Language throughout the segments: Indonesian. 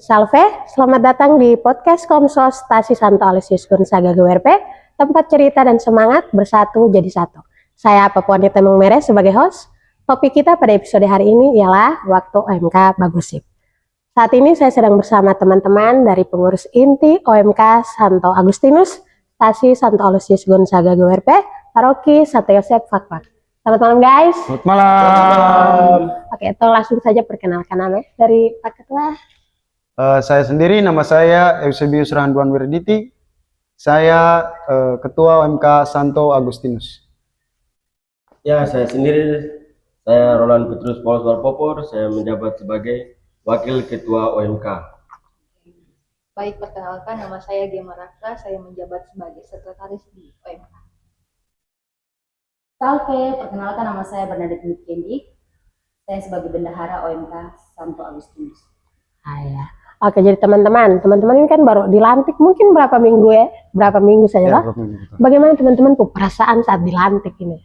Salve, selamat datang di podcast Komsos Stasi Santo Aloysius Gonzaga GWRP, tempat cerita dan semangat bersatu jadi satu. Saya Papuan Temung Mere sebagai host. Topik kita pada episode hari ini ialah waktu OMK Bagusip. Saat ini saya sedang bersama teman-teman dari pengurus inti OMK Santo Agustinus, Stasi Santo Aloysius Gonzaga GWRP, Paroki Santo Yosef Fakfak. Selamat malam guys. Selamat malam. Oke, itu langsung saja perkenalkan nama dari Pak Ketua. Saya sendiri, nama saya Eusebius Rahanduan Wirditi. Saya Ketua OMK Santo Agustinus. Ya, saya sendiri, saya Roland Petrus Paulus Walpopor, saya menjabat sebagai Wakil Ketua OMK. Baik, perkenalkan nama saya Gemma Raka, saya menjabat sebagai Sekretaris di OMK. Salve, perkenalkan nama saya Bernadette Mikendi, saya sebagai Bendahara OMK Santo Agustinus. Ya. Oke, jadi teman-teman ini kan baru dilantik mungkin berapa minggu saja lah. Bagaimana teman-teman perasaan saat dilantik ini?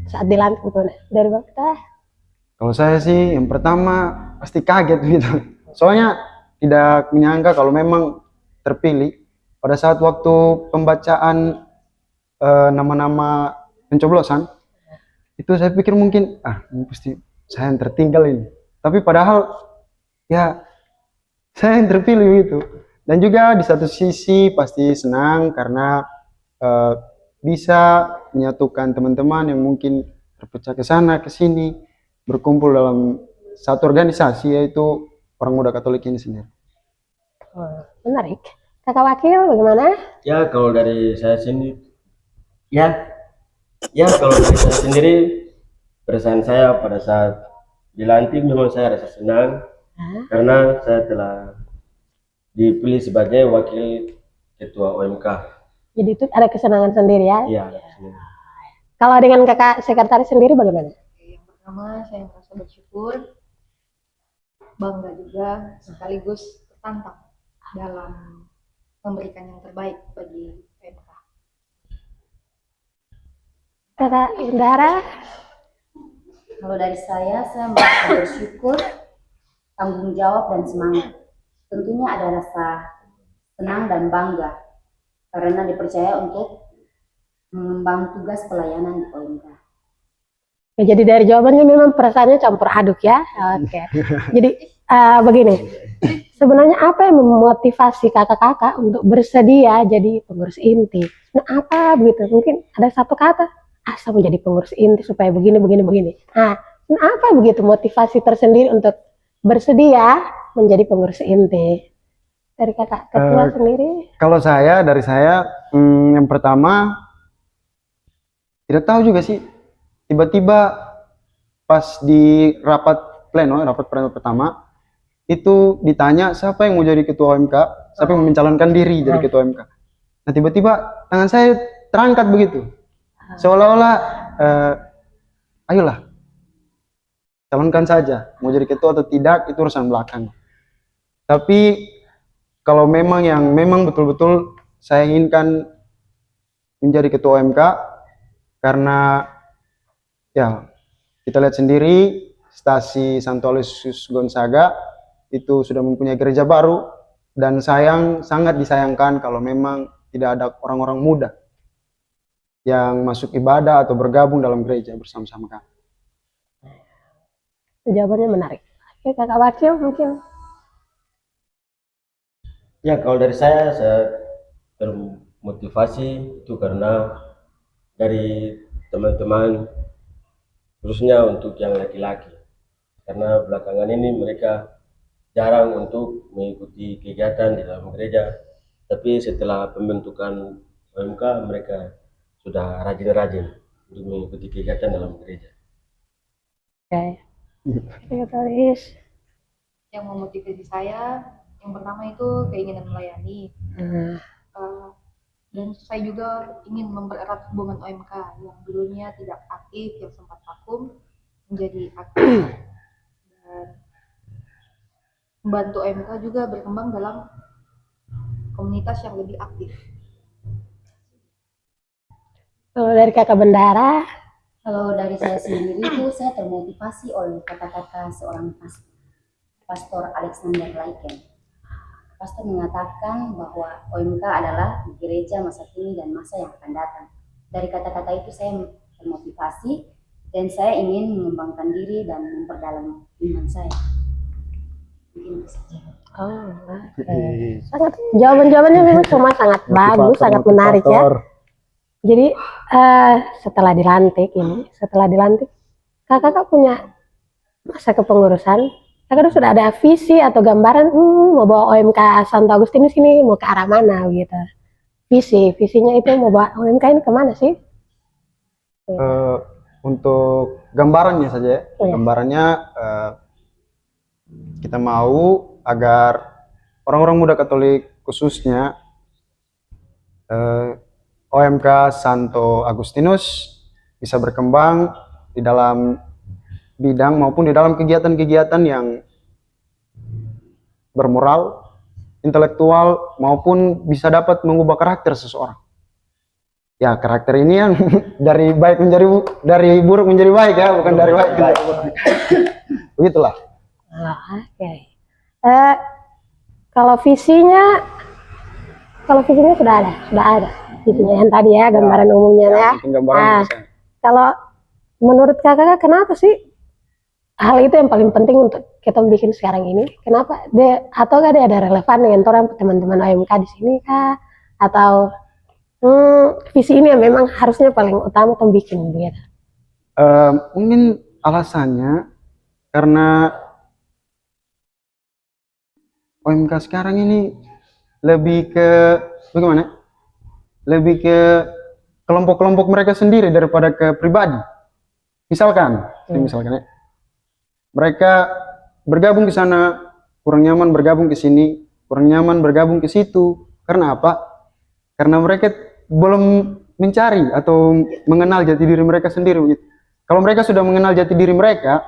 Saat dilantik gimana? Dari Bapak kita? Kalau saya sih yang pertama pasti kaget gitu. Soalnya tidak menyangka kalau memang terpilih pada saat waktu pembacaan nama-nama pencoblosan itu saya pikir mungkin pasti saya yang tertinggal ini. Tapi padahal ya saya yang terpilih gitu. Dan juga di satu sisi pasti senang karena bisa menyatukan teman-teman yang mungkin terpecah ke sana ke sini, berkumpul dalam satu organisasi yaitu Orang Muda Katolik ini sendiri. Menarik. Kakak Wakil bagaimana? Ya, kalau dari saya sendiri, kalau dari saya sendiri, perasaan saya pada saat dilantik memang saya rasa senang karena saya telah dipilih sebagai Wakil Ketua OMK. Jadi itu ada kesenangan sendiri ya? Iya. Kalau dengan kakak sekretaris sendiri bagaimana? Yang pertama, saya merasa bersyukur, bangga juga, sekaligus tertantang dalam memberikan yang terbaik bagi OMK. Kakak Indara? Kalau dari saya merasa bersyukur, tanggung jawab dan semangat. Tentunya ada rasa senang dan bangga karena dipercaya untuk mengembang tugas pelayanan di OMK. Ya, jadi dari jawabannya memang perasaannya campur aduk ya. Oke. Jadi begini, sebenarnya apa yang memotivasi kakak-kakak untuk bersedia jadi pengurus inti? Nah, apa begitu? Mungkin ada satu kata, asal menjadi pengurus inti supaya begini. Nah, apa begitu motivasi tersendiri untuk bersedia menjadi pengurus inti? Dari kakak ketua sendiri? Kalau dari saya yang pertama tidak tahu juga sih, tiba-tiba pas di rapat pleno pertama itu ditanya siapa yang mau jadi ketua OMK, siapa yang mencalonkan diri jadi ketua OMK. Nah tiba-tiba tangan saya terangkat begitu, seolah-olah ayolah calonkan saja, mau jadi ketua atau tidak itu urusan belakang. Tapi kalau memang betul-betul saya inginkan menjadi ketua OMK karena ya kita lihat sendiri Stasi Santo Aloysius Gonzaga itu sudah mempunyai gereja baru dan sangat disayangkan kalau memang tidak ada orang-orang muda yang masuk ibadah atau bergabung dalam gereja bersama-sama kami. Jawabannya menarik. Oke, kakak Wakil mungkin. Ya, kalau dari saya termotivasi itu karena dari teman-teman, khususnya untuk yang laki-laki, karena belakangan ini mereka jarang untuk mengikuti kegiatan di dalam gereja, tapi setelah pembentukan OMK mereka sudah rajin-rajin untuk mengikuti kegiatan dalam gereja. Oke. Sekretaris. Yang memotivasi saya, yang pertama itu keinginan melayani. Dan saya juga ingin mempererat hubungan OMK yang dulunya tidak aktif, yang sempat vakum menjadi aktif, dan membantu OMK juga berkembang dalam komunitas yang lebih aktif. Kalau dari kakak Bendara? Kalau dari saya sendiri itu saya termotivasi oleh kata-kata seorang pastor Alexander Laiken. pastor mengatakan bahwa OMK adalah gereja masa kini dan masa yang akan datang. Dari kata-kata itu saya termotivasi dan saya ingin mengembangkan diri dan memperdalam iman saya. Mungkin itu saja. Oh, oke. Sangat jawaban-jawabannya memang semua sangat bagus, sangat menarik ya. Jadi setelah dilantik, kakak punya masa kepengurusan, kakak sudah ada visi atau gambaran mau bawa OMK Santo Agustinus ini mau ke arah mana gitu. Visinya itu mau bawa OMK ini kemana sih? Untuk gambarannya saja ya. Iya. Gambarannya kita mau agar orang-orang muda Katolik khususnya OMK Santo Agustinus bisa berkembang di dalam bidang maupun di dalam kegiatan-kegiatan yang bermoral, intelektual, maupun bisa dapat mengubah karakter seseorang. Ya, karakter ini yang dari buruk menjadi baik ya, bukan dari baik menjadi buruk. Begitulah. Oke. Kalau visinya sudah ada visinya yang tadi ya, gambaran umumnya ya. Mungkin gambaran Kalau menurut kakak kenapa sih hal itu yang paling penting untuk kita bikin sekarang ini? Kenapa atau gak ada relevan dengan orang teman-teman OMK di sini kah? Atau visi ini yang memang harusnya paling utama untuk bikin gitu? Mungkin alasannya karena OMK sekarang ini lebih ke bagaimana? Lebih ke kelompok-kelompok mereka sendiri daripada ke pribadi. Misalkan ya, mereka bergabung ke sana, kurang nyaman bergabung ke sini, kurang nyaman bergabung ke situ. Karena apa? Karena mereka belum mencari atau mengenal jati diri mereka sendiri. Begitu. Kalau mereka sudah mengenal jati diri mereka,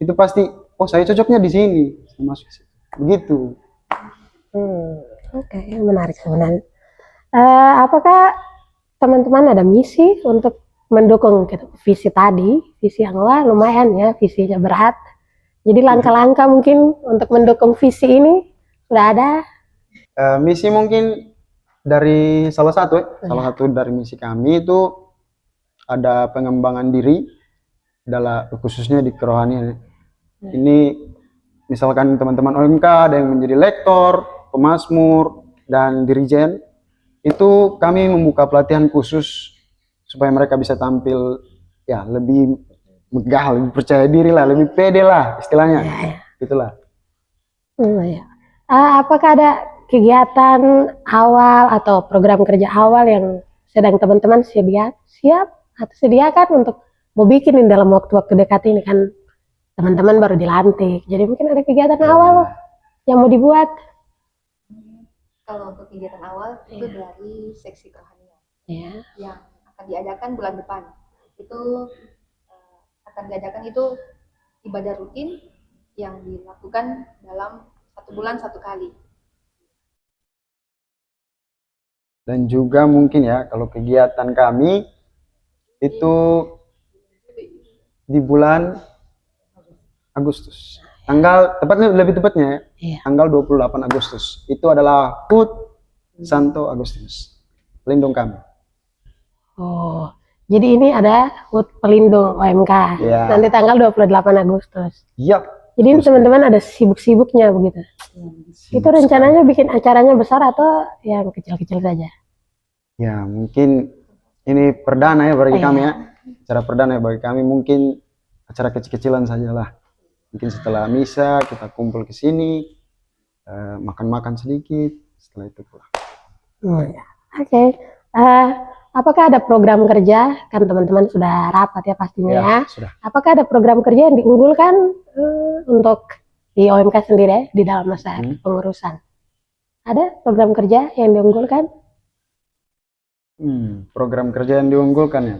itu pasti, oh saya cocoknya di sini, masuk situ. Begitu. Oke, menarik sebenarnya. Apakah teman-teman ada misi untuk mendukung gitu, visi tadi, visi yang lumayan ya, visinya berat. Jadi langkah-langkah mungkin untuk mendukung visi ini sudah ada? Misi mungkin dari salah satu dari misi kami itu ada pengembangan diri dalam khususnya di kerohanian. Ini misalkan teman-teman OMK ada yang menjadi lektor, pemazmur, dan dirijen, itu kami membuka pelatihan khusus supaya mereka bisa tampil ya lebih megah, lebih percaya diri lah, lebih pede lah istilahnya. Itulah. Ya. Apakah ada kegiatan awal atau program kerja awal yang sedang teman-teman sediakan untuk mau bikin dalam waktu-waktu dekat ini kan teman-teman baru dilantik, jadi mungkin ada kegiatan awal yang mau dibuat? Kalau untuk kegiatan awal itu dari seksi kerohanian yang akan diadakan bulan depan. Itu akan diadakan itu ibadah rutin yang dilakukan dalam 1 bulan 1 kali. Dan juga mungkin ya kalau kegiatan kami itu di bulan Agustus. Lebih tepatnya tanggal 28 Agustus. Itu adalah HUT Santo Agustinus. Pelindung kami. Oh, jadi ini ada HUT pelindung OMK. Nanti tanggal 28 Agustus. Yap. Jadi teman-teman ada sibuk-sibuknya begitu. Itu rencananya bikin acaranya besar atau yang kecil-kecil saja? Ya, mungkin ini perdana ya bagi kami ya. Acara perdana bagi kami, mungkin acara kecil-kecilan sajalah. Mungkin setelah misa kita kumpul ke sini, makan-makan sedikit, setelah itu pulang. Oke. Apakah ada program kerja? Kan teman-teman sudah rapat ya pastinya ya. Sudah. Apakah ada program kerja yang diunggulkan untuk di OMK sendiri di dalam masa pengurusan? Ada program kerja yang diunggulkan? Program kerja yang diunggulkan ya.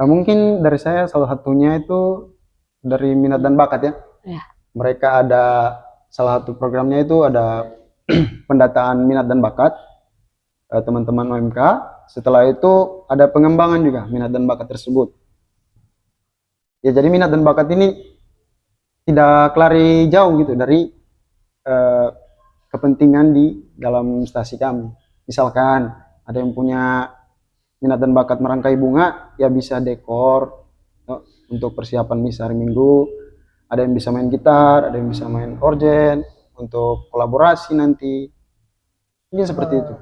Mungkin dari saya salah satunya itu dari minat dan bakat ya. Mereka ada salah satu programnya itu ada pendataan minat dan bakat teman-teman OMK. Setelah itu ada pengembangan juga minat dan bakat tersebut. Ya jadi minat dan bakat ini tidak lari jauh gitu dari kepentingan di dalam stasi kami. Misalkan ada yang punya minat dan bakat merangkai bunga, ya bisa dekor untuk persiapan misa hari Minggu. Ada yang bisa main gitar, ada yang bisa main organ untuk kolaborasi nanti. Ini seperti itu.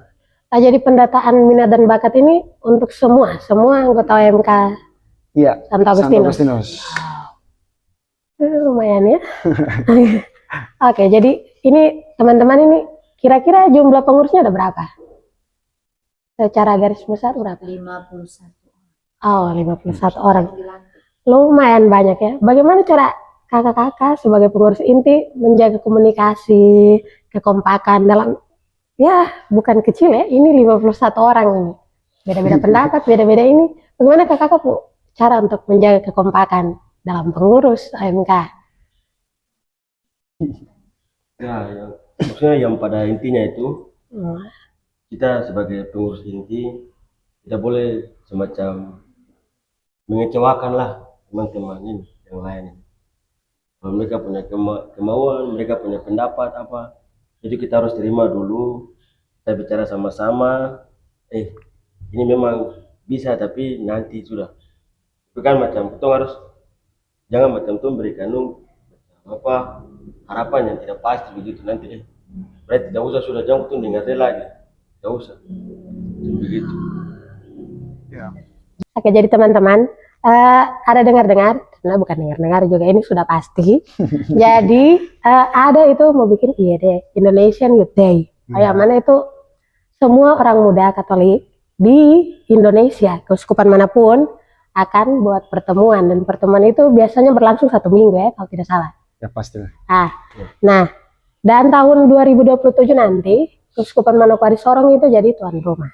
Nah, jadi pendataan minat dan bakat ini untuk semua anggota OMK Iya, Santo Agustinus. Lumayan ya. Oke, jadi ini teman-teman ini kira-kira jumlah pengurusnya ada berapa? Secara garis besar berapa? 51. Oh, 51 orang. Lumayan banyak ya. Bagaimana cara kakak-kakak sebagai pengurus inti menjaga komunikasi, kekompakan dalam, ya bukan kecil ya, ini 51 orang ini. Beda-beda pendapat, beda-beda ini. Bagaimana kakak-kakak cara untuk menjaga kekompakan dalam pengurus OMK? Ya, maksudnya yang pada intinya itu Hmm. kita sebagai pengurus inti tidak boleh semacam mengecewakan lah teman-teman ini yang lain. Kalau mereka punya kemauan, mereka punya pendapat apa, itu kita harus terima dulu. Kita bicara sama-sama. Ini memang bisa, tapi nanti sudah. Itu kan macam kita harus jangan macam tuh berikan apa harapan yang tidak pasti begitu nanti. Berarti tidak usah sudah jangan tuh dengar lagi, tidak usah. Begitu. Ya. Oke, jadi teman-teman, ada dengar-dengar, nah bukan dengar-dengar juga, ini sudah pasti. Jadi ada itu mau bikin IYD, Indonesian Youth Day. Yang mana itu semua orang muda Katolik di Indonesia, keuskupan manapun akan buat pertemuan, dan pertemuan itu biasanya berlangsung 1 minggu ya kalau tidak salah. Ya pasti. Nah, dan tahun 2027 nanti Keuskupan Manokwari Sorong itu jadi tuan rumah.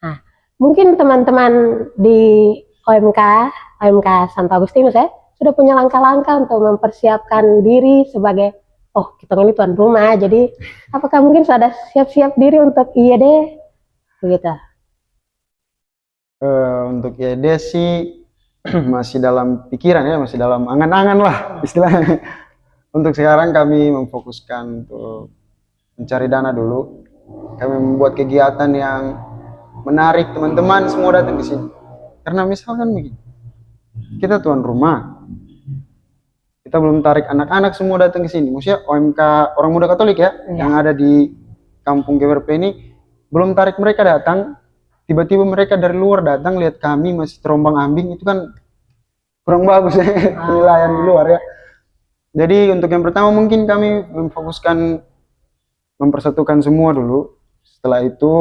Nah, mungkin teman-teman di OMK Santo Agustinus ya sudah punya langkah-langkah untuk mempersiapkan diri sebagai kita ini tuan rumah. Jadi apakah mungkin sudah siap-siap diri untuk IYD begitu? Untuk IYD sih masih dalam pikiran ya, masih dalam angan-angan lah istilahnya. Untuk sekarang kami memfokuskan untuk mencari dana dulu. Kami membuat kegiatan yang menarik teman-teman semua datang ke sini. Karena misalkan begini, kita tuan rumah, kita belum tarik anak-anak semua datang ke sini. Maksudnya OMK Orang Muda Katolik ya, yang ada di Kampung GWRP ini, belum tarik mereka datang. Tiba-tiba mereka dari luar datang lihat kami masih terombang ambing, itu kan kurang bagus ya penilaian di luar ya. Jadi untuk yang pertama mungkin kami memfokuskan mempersatukan semua dulu. Setelah itu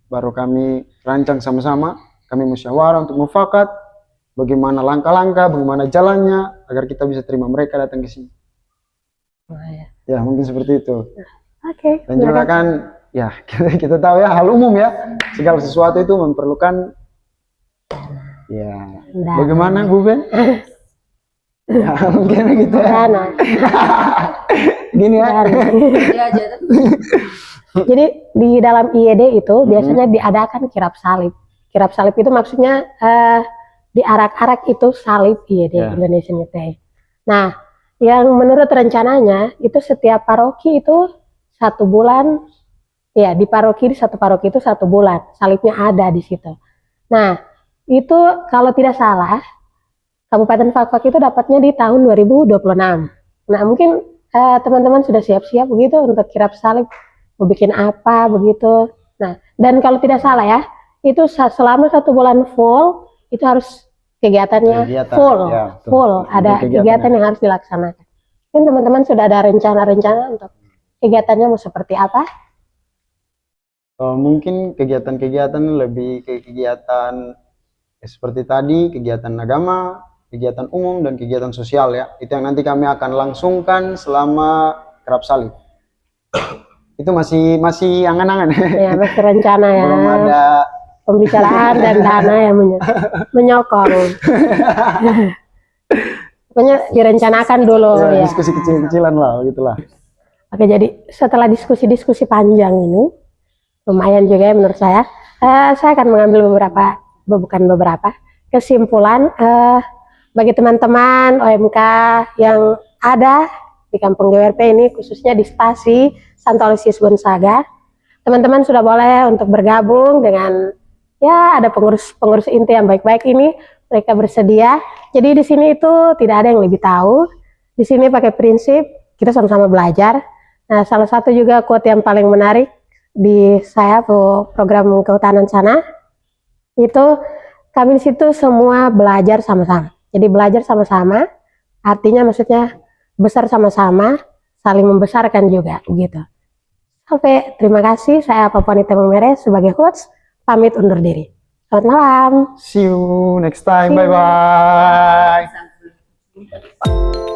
baru kami rancang sama-sama, kami musyawarah untuk mufakat bagaimana langkah-langkah, bagaimana jalannya agar kita bisa terima mereka datang ke sini. Ya mungkin seperti itu. Oke. Dan juga kan ya kita tahu ya hal umum ya, segala sesuatu itu memerlukan ya bagaimana Bu Ben? Ya mungkin gitu ya. Gini ya. Jadi di dalam IYD itu biasanya diadakan kirap salib. Kirap salib itu maksudnya diarak-arak itu salib IYD, Indonesian Youth Day. Nah, yang menurut rencananya itu setiap paroki itu 1 bulan, ya di paroki di 1 paroki itu 1 bulan salibnya ada di situ. Nah, itu kalau tidak salah Kabupaten Fakfak itu dapatnya di tahun 2026. Nah, mungkin teman-teman sudah siap-siap begitu untuk kirap salib, mau bikin apa begitu. Nah, dan kalau tidak salah ya, itu selama 1 bulan full, itu harus kegiatannya full, ya, full. Ada kegiatan yang harus dilaksanakan. Mungkin teman-teman sudah ada rencana-rencana untuk kegiatannya mau seperti apa? Mungkin kegiatan-kegiatan lebih ke kegiatan seperti tadi, kegiatan agama, kegiatan umum, dan kegiatan sosial ya. Itu yang nanti kami akan langsungkan selama kirap salib. Itu masih angan-angan ya, masih rencana ya. Belum ada pembicaraan dan dana yang menyokong. Pokoknya direncanakan dulu ya. Diskusi kecil-kecilan lah, gitulah. Oke, jadi setelah diskusi-diskusi panjang ini, lumayan juga ya menurut saya akan mengambil beberapa kesimpulan bagi teman-teman OMK yang ada di Kampung GWRP ini, khususnya di Stasi Santo Aloysius Gonzaga. Teman-teman sudah boleh untuk bergabung dengan ya ada pengurus inti yang baik-baik ini, mereka bersedia. Jadi di sini itu tidak ada yang lebih tahu. Di sini pakai prinsip kita sama-sama belajar. Nah, salah satu juga quote yang paling menarik di saya program kehutanan sana itu kami di situ semua belajar sama-sama. Jadi belajar sama-sama artinya maksudnya besar sama-sama, saling membesarkan juga begitu. Sampai terima kasih, saya Papuanita Memere sebagai host pamit undur diri. Selamat malam. See you next time. See you. Bye bye.